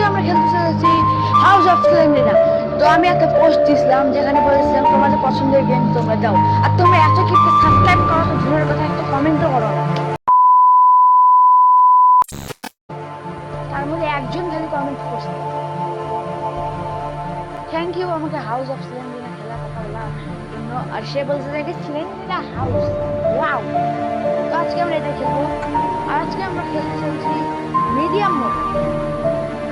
আমরা খেলতে চলেছি হাউস অফ স্লেন্ডার। তো আমি একটা পোস্ট দিয়েছিলাম যেখানে বলেছিলাম তোমাদের পছন্দের গেম তোমরা দাও, আর তোমরা এত কিছু সাবস্ক্রাইব করো তো দূরের কথা একটা কমেন্টও করো না। তার মধ্যে একজন খালি কমেন্ট করছে, থ্যাংক ইউ আমাকে হাউস অফ স্লেন্ডার খেলার কথা বলার জন্য। আর সে বলছে যে স্লেন্ডার হাউস, ওয়াও। তো আজকে আমরা এটা খেলবো, আর আজকে আমরা খেলতে চলছি মিডিয়াম মোড।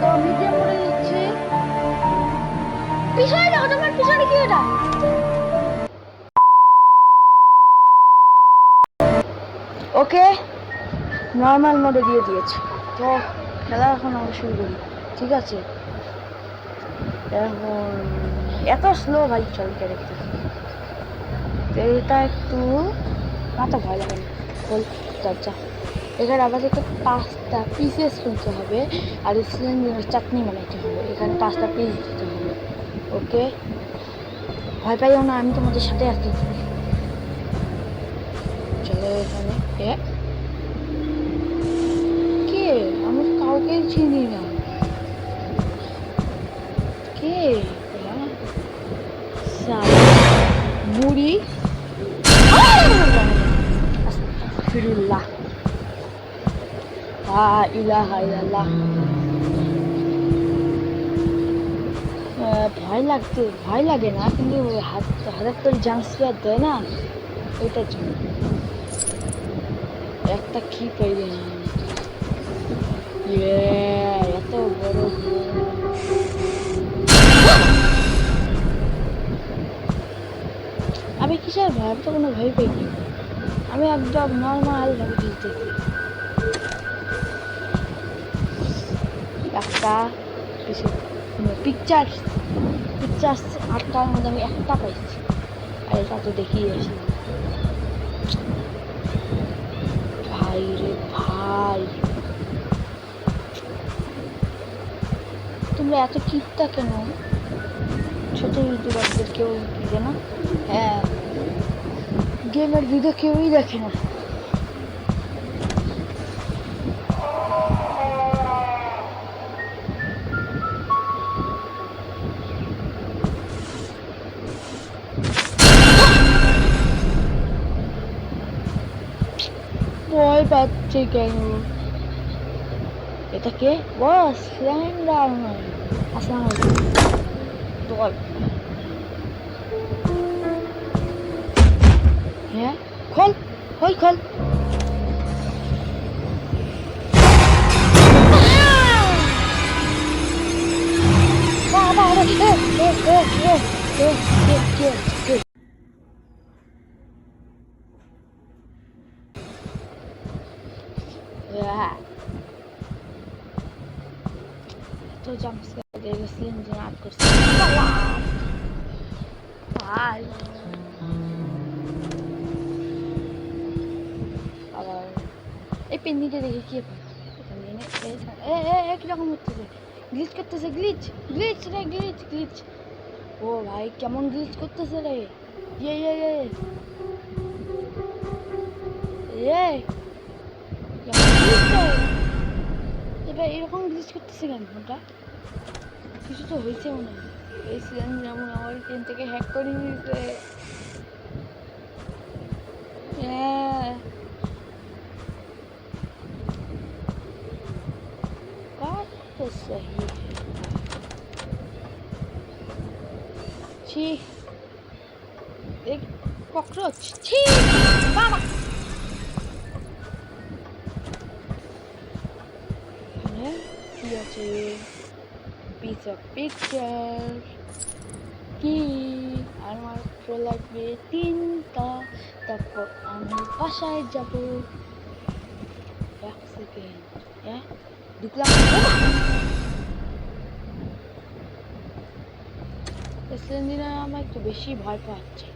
তো মিডিয়াম মোডে নিচ্ছি, পিছনে দেখো, তোমার পিছনে কি এটা? ওকে, নর্মাল মোডে দিয়ে দিয়েছে। তো খেলা এখন আমরা শুরু করি, ঠিক আছে? এখন এত স্লো ভাই চল ক্যারেক্টার, এটা একটু মাথা ভয় লাগে না। বল দরজা, এখানে আমাদের তো 5টা পিসেস কিনতে হবে, আর স্লেন্ডারের চাটনি বানাইতে হবে। এখানে 5টা পিস দিতে হবে। ওকে, ভয় পাইও না, আমি তোমাদের সাথে আসতে। চলো এখানে কে, আমি কাউকে চিনি না। কে বুড়ি? আস্তাগফিরুল্লাহ, লা ইলাহা ইল্লাল্লাহ। ভয় লাগে না, কিন্তু হাজার করে জাম্পস্কেয়ার দেয় না, ওইটার জন্য। একটা কি পাইবে না, এত বড়। আমি কিসের ভয়? আমি তো কোনো ভয় পাইনি, আমি একদম নর্মাল ভাবে খেলতেছি। একটা পিকচার 8টার মধ্যে আমি একটা পাইছি, আর এটা তো দেখিয়ে আসি। ভাই রে ভাই, তোমরা এত কিপটা কেন? ছোট ইউটিউবারদের কেউ দেখে না? হ্যাঁ, গেমের ভিডিও কেউই দেখে না। ভয় পাচ্ছে কেন? এটা কে? বস স্লেন্ডার নয়। আসসালামু আলাইকুম। বল। হ্যাঁ, খোল খোল খোল। তো জাম্পস্কেয়ার দিয়ে গেছিলেন যে আট করছে ভাই। আবার এই পেন্ডিটা দেখে কি কিরকম হচ্ছে, গ্লিচ করতেছে, গ্লিচ গ্লিচ রে, গ্লিচ গ্লিচ। ও ভাই কেমন গ্লিচ করতেছে রে, এটা এরকম গ্লিচ করতেছে কেন? ওটা কিছু তো হয়েছে মনে হয়। এই সিজন যেমন আমার ট্রেন থেকে হ্যাক করে নিয়েছে। बात तो सही है। छी, एक कॉकरोच, छी मामा। है কি আছে? পিস অফ পিকচার কি? আর মাত্র লাগবে 3টা, তারপর আমি বাসায় যাব। 1 সেকেন্ড। হ্যাঁ ঢুকলাম। স্লেন্ডার আমার একটু বেশি ভয় পাচ্ছে,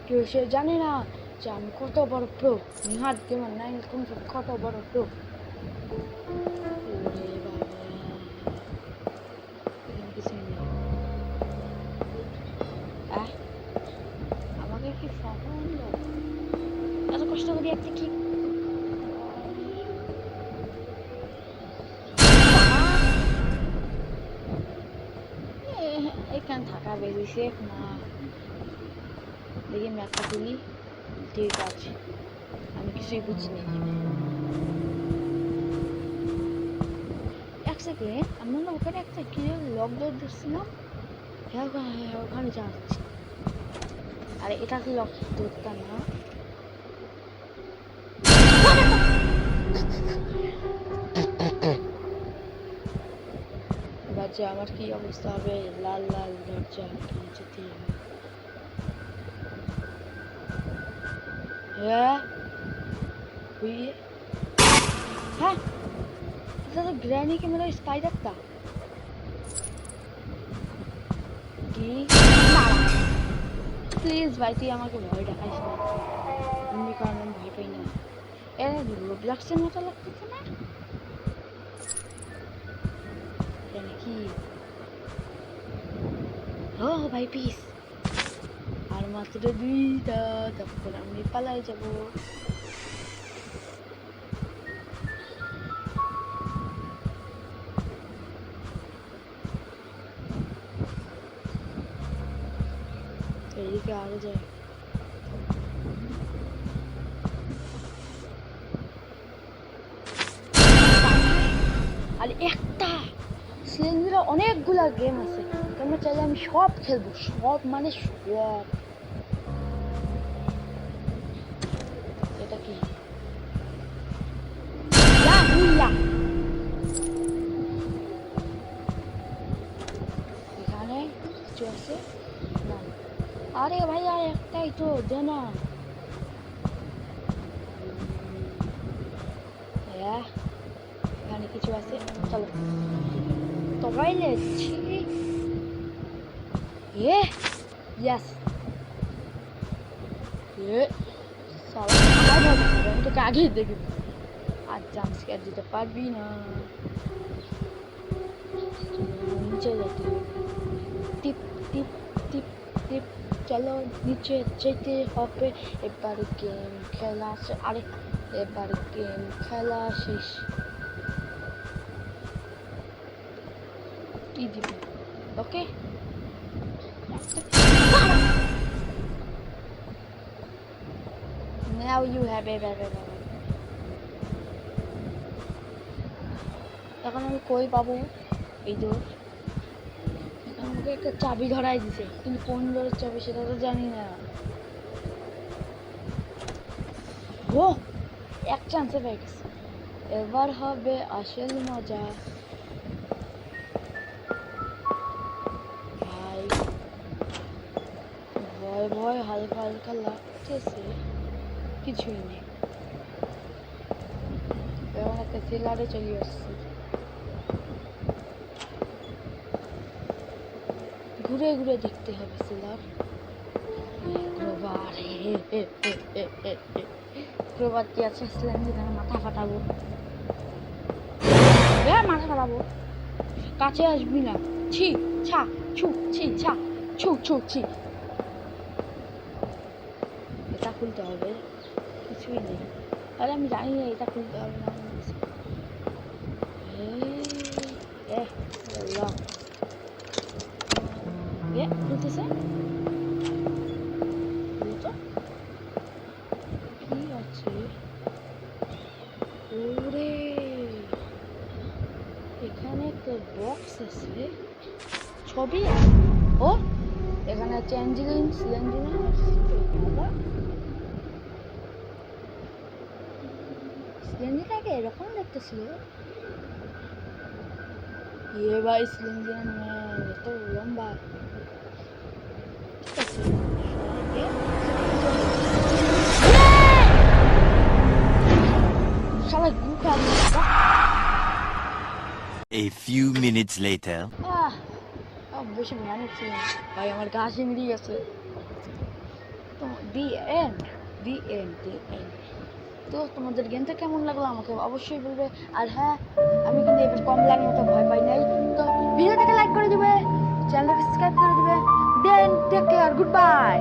কেউ সে জানে না যে আমি কত বড় প্রো। নিহাত গেমার 9 কত বড় প্রো। আমাকে কি এত কষ্ট করি একটা কি কেন থাকা বেরিয়েছে না, দেখি ম্যাপটা খুলি। ঠিক আছে, আমি কিছুই বুঝিনি। এক সেকেন্ড, আমরা না ওখানে একটা কি লক ডোর দিচ্ছিলাম, হ্যাঁ ওখানে যাচ্ছি। আরে এটা কি লক ডোরটা না? বাচ্চা আমার কি অবস্থা হবে? লাল লাল দরজা যেতে হবে। হ্যাঁ হ্যাঁ, এটা তো গ্র্যানি ক্যামেরা স্পাইডারটা কি? প্লিজ ভাই তুই আমাকে ভয় দেখাইস না, এমনি কারণ আমি ভয় পাই না। এ রোবলক্সের মতো লাগতেছে না? কি ও ভাই পিস, আর মাত্র 2টা, তারপর আমি পালাই যাব। এইদিকে আরো যায়। আর একটা সিলিন্ডারে অনেকগুলা গেম আছে, তোমরা চাইলে আমি সব খেলবো, সব মানে সব। এটা কি? এখানে কিছু আছে না? আরে ভাই আর একটাই তো দে না। এখানে কিছু আছে, চলো টয়লেট। ইয়েস আমি তোকে আগেই দেখি। আর জাম্প স্কেয়ার দিতে পারবি না, নিচে যেতে হবে। টিপ টিপ টিপ টিপ, চলো নিচে যেতে হবে। এবার গেম খেলা আরে এবার গেম খেলা শেষ। কি দিবি? ওকে now you have it. এখন আমি কই পাবো এই দৌড়? আমাকে একটা চাবি ধরাই দিছে, কিন্তু কোন দৌড়ের চাবি সেটা তো জানি না। ও এক চান্সে পেয়ে গেছে, এবার হবে আসল মজা। ভাই ভয় ভয় হালকা হালকা লাগতেছে, কিছুই নেই। এবার একটা সেলারে চলে আসছি, ঘুরে ঘুরে দেখতে হবে সেলার। প্রবাদ কি আছে? মাথা ফাটাবো, মাথা ফাটাবো। কাছে আসবি না, ছি ছা ছু ছি ছা ছু ছু ছি। এটা খুলতে হবে, কিছুই নেই। তাহলে আমি জানি না এটা খুলতে হবে না। খুলতেছে কি আছে? ওরে এখানে একটা বক্স আছে, ছবি। ও এখানে আছে অ্যাঞ্জেলিন সিলেন্ডিনা। সিলেন্ডিনাকে এরকম দেখতেছিল। ये भाई सिलेंडर में तो लंबा ठीक আছে। শালা গুখা। A few minutes later. বেশি ভয়ানক ছিল ভাই, আমার গা শিমড়ি গেছে। তো দি এন্ড। তো তোমাদের গেমটা কেমন লাগলো আমাকে অবশ্যই বলবে। আর হ্যাঁ, আমি কিন্তু এবার কমলার মতো ভয় পাই নাই। তো ভিডিওটাকে লাইক করে দিবে, চ্যানেলটাকে সাবস্ক্রাইব করে দিবে। Then take care, good by.